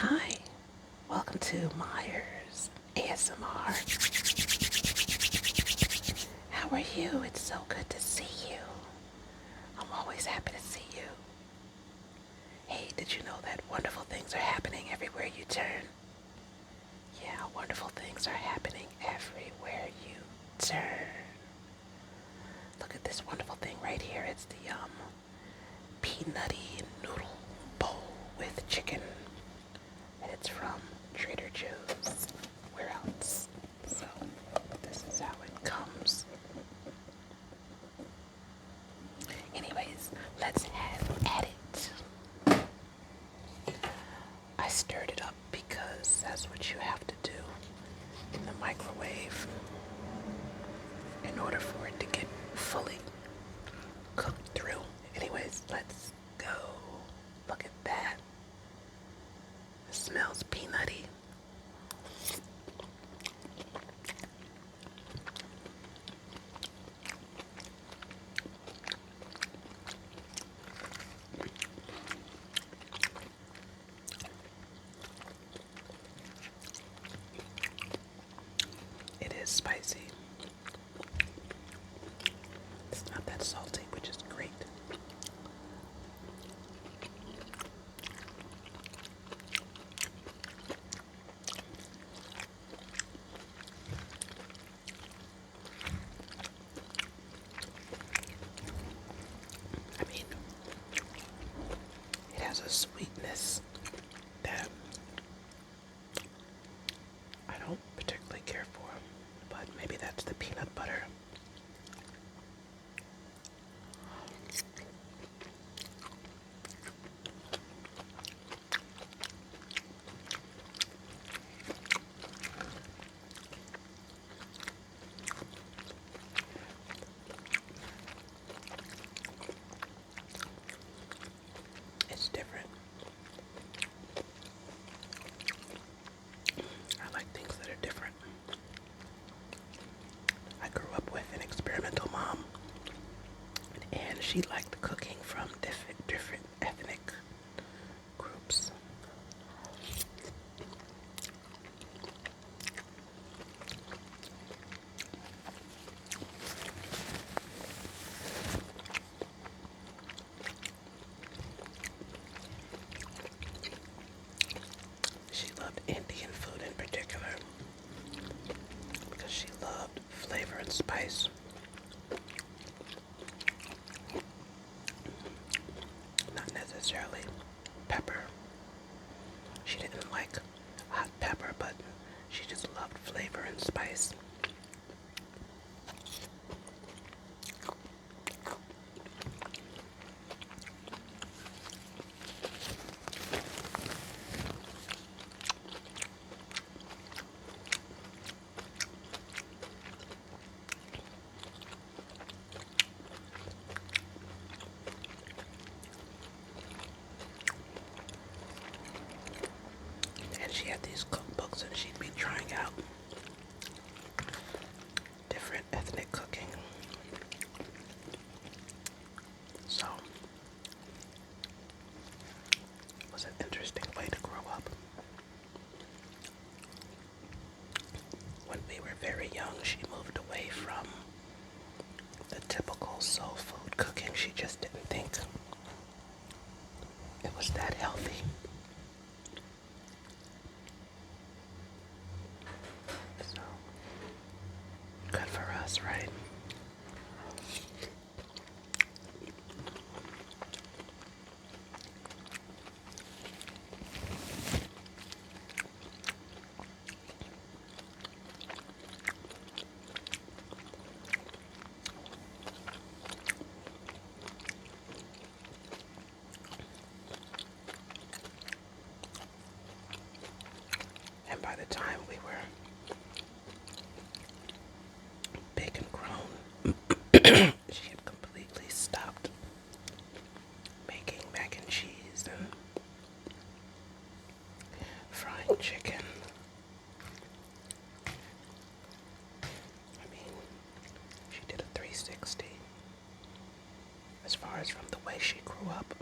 Hi, welcome to Myers ASMR. How are you? It's so good to see you. I'm always happy to see you. Hey, did you know that wonderful things are happening everywhere you turn? Yeah, wonderful things are happening everywhere you turn. Look at this wonderful thing right here. It's the peanutty noodle bowl with chicken. And it's from Trader Joe's. Where else? So, this is how it comes. Anyways, let's have at it. I stirred it up because that's what you have to do in the microwave in order for it to get fully cooked through. Anyways, let's go. Look at that. It smells peanutty. It is spicy. It's not that salty, which is great. I mean, it has a sweetness that I don't particularly care for, but maybe that's the peanut butter. It's different. I like things that are different. I grew up with an experimental mom, and she liked cooking from different ethnic groups. She loved Indian food in particular because she loved flavor and spice. Not necessarily pepper. She didn't like hot pepper, but she just loved flavor and spice. And she had these cookbooks and she'd be trying out different ethnic cooking. So it was an interesting way to grow up. When we were very young, she moved away from the typical soul food cooking. She just didn't think it was that healthy. So, good for us, right? And by the time we were big and grown, she had completely stopped making mac and cheese and frying chicken. I mean, she did a 360 as far as from the way she grew up.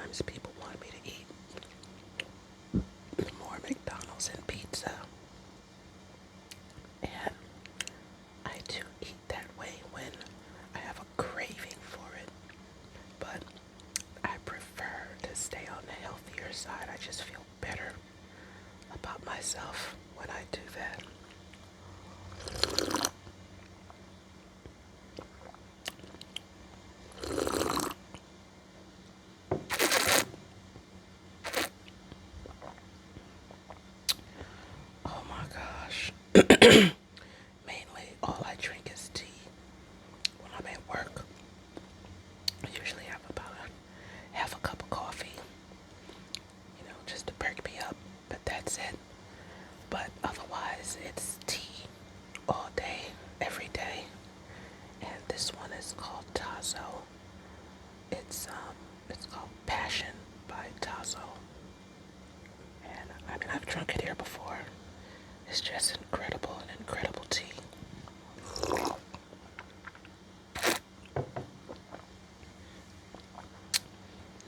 sometimes people want me to eat more McDonald's and pizza. And I do eat that way when I have a craving for it. But I prefer to stay on the healthier side. I just feel better about myself when I do that. Oh my gosh. Mainly all I drink is tea. When I'm at work, I usually have about half a cup of coffee, just to perk me up, but that's it. But otherwise, it's tea all day, every day. And this one is called Tazo. It's called Passion by Tazo. And I mean, I've drunk it here before. It's just incredible, an incredible tea.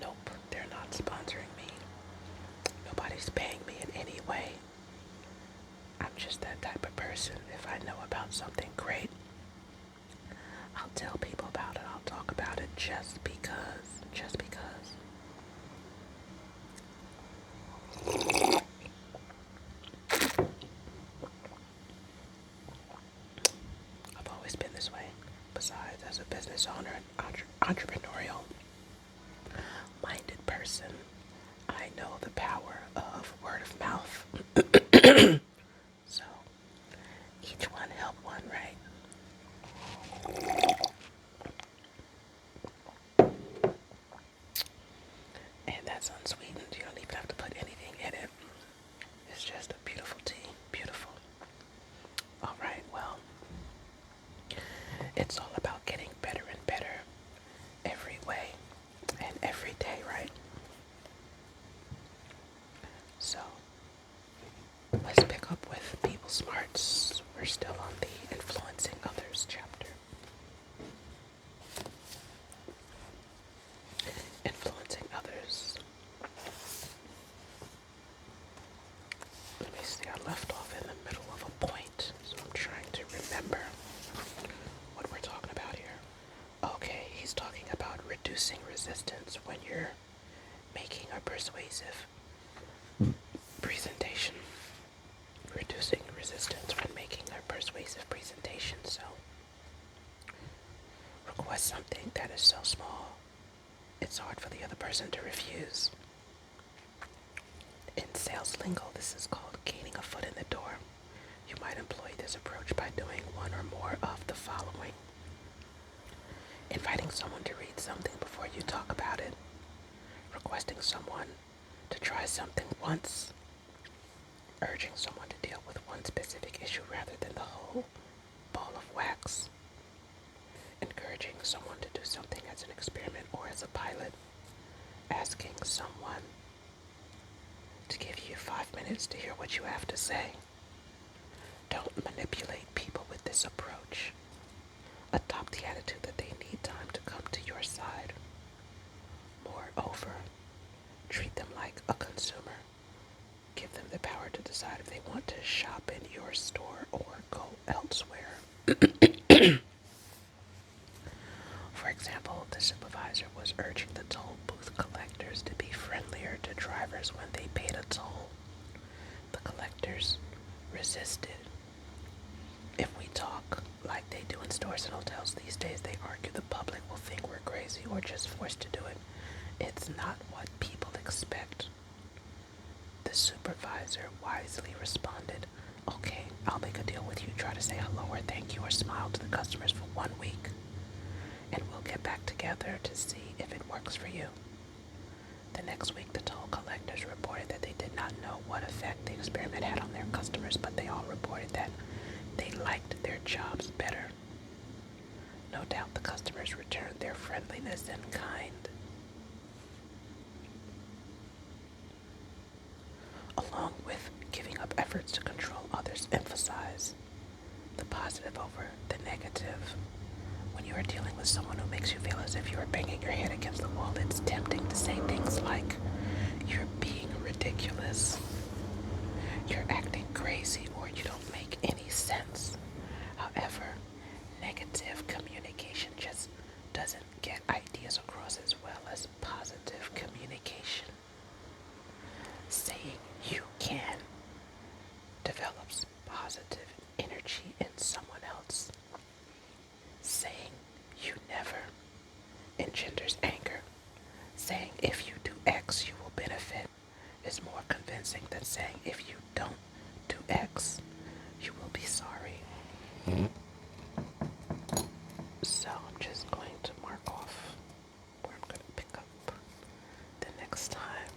Nope, they're not sponsoring me. Nobody's paying me in any way. I'm just that type of person. If I know about something great, I'll tell people about it. I'll talk about it just because. Just because. I've always been this way. Besides, as a business owner and entrepreneurial minded person, I know the power of word of mouth. So, each one help one, right? And that's unsweetened. You don't even have to put anything in it. It's just a beautiful tea. Beautiful. Alright, well, it's all about getting better and better every way and every day, right? So, let's pick up with people smarts. We're still on the influencing others chapter. Influencing others. Let me see, I left off in the middle of a point, so I'm trying to remember what we're talking about here. Okay, he's talking about reducing resistance when you're making a persuasive presentation. Reducing resistance when making a persuasive presentation. So, request something that is so small, it's hard for the other person to refuse. In sales lingo, this is called gaining a foot in the door. You might employ this approach by doing one or more of the following. Inviting someone to read something before you talk about it. Requesting someone to try something once. Urging someone to deal with one specific issue rather than the whole ball of wax. Encouraging someone to do something as an experiment or as a pilot. Asking someone to give you 5 minutes to hear what you have to say. Don't manipulate people with this approach. Adopt the attitude that they need time to come to your side. Moreover, treat them like a consumer. Give them the power to decide if they want to shop in your store or go elsewhere. For example, the supervisor was urging the toll booth collectors to be friendlier to drivers when they paid a toll. The collectors resisted. If we talk like they do in stores and hotels these days, they argue the public will think we're crazy or just forced to do it. It's not what people expect. The supervisor wisely responded, okay, I'll make a deal with you. Try to say hello or thank you or smile to the customers for 1 week. And we'll get back together to see if it works for you. The next week, the toll collectors reported that they did not know what effect the experiment had on their customers, but they all reported that they liked their jobs better. No doubt the customers returned their friendliness in kind. Along with giving up efforts to control others, emphasize the positive over the negative. When you are dealing with someone who makes you feel as if you are banging your head against the wall, it's tempting to say things like, you're being ridiculous, you're acting crazy, or you don't make any sense. However, negative communication just doesn't get ideas across as well as positive communication. Saying you can develops positive energy in someone else. Saying you never engenders anger. Saying if you do X, you will benefit is more convincing than saying if you don't do X, you will be sorry. So I'm just going to mark off where I'm going to pick up the next time.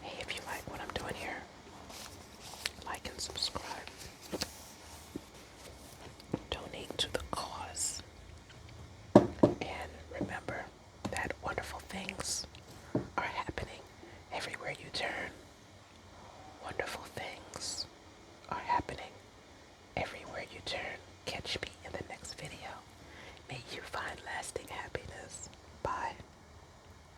Hey, if you like what I'm doing here, like and subscribe. Donate to the cause. And remember that wonderful things